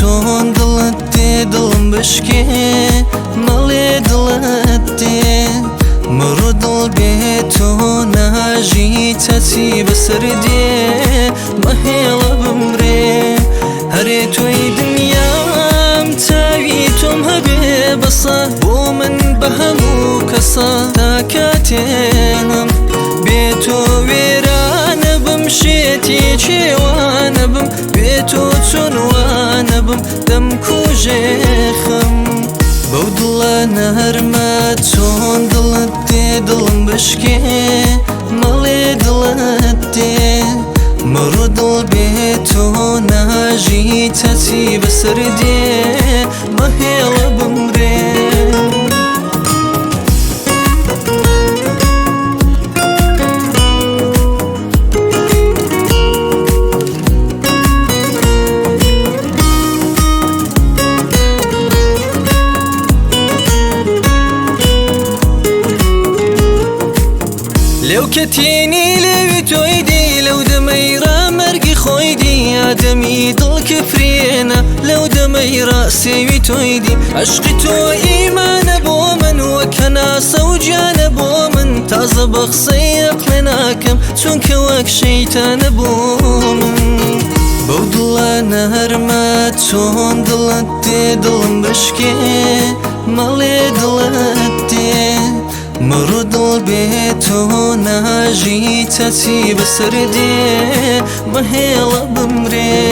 چون دلت دی دلم بشکی مالی دلت دی مرو دل بی تو ناجی تاتی بسر دی مهیلا بمری هری توی دنیام تاوی توم هبی بسا بو من بهمو کسا تاکاتیم بی تو ویران بمشیتی چیوان بم بی تو چونوان بم دم کوجخم بودلا نهرما چون دلت دی دلم بشکی مالی دلت دی مرو دل بی تو ناجی تاتی بسر دی مهیلا بمری لو كتيني لو تويدي لو دميرا مرقي خويدي آدمي ضل كفرينا لو دميرا سيوي تويدي عشقي تو إيمان بومن وكنا سوجان بومن تازه بخصي أقلناكم چونك وك شيطان بومن بودلا نهرما چون دلت دي دلم بشكي مالي دلت دي مرو دل بی تو ناجی تاتی بسر دی مهیلا بمری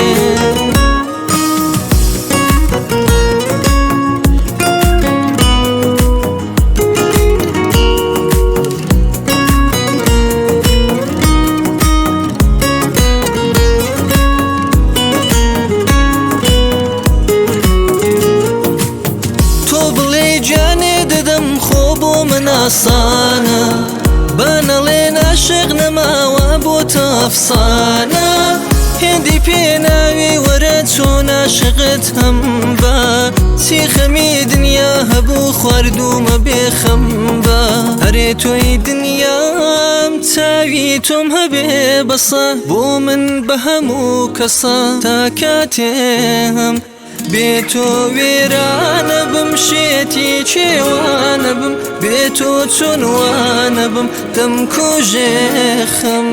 تو بلی جانی ددم خوب و مناسانا بانا لين عشق نما بوت أفصانا هندي بيناوي ورد شون عشقت هم با سيخمي دنيا هبو خواردو ما بيخم با هريتوي دنيا متاويتم هبي بصا بو من بهمو كسا تاكاتهم بيتو ويران بمشيتي چيوان بم بيتو چونوان بم دم كوجخم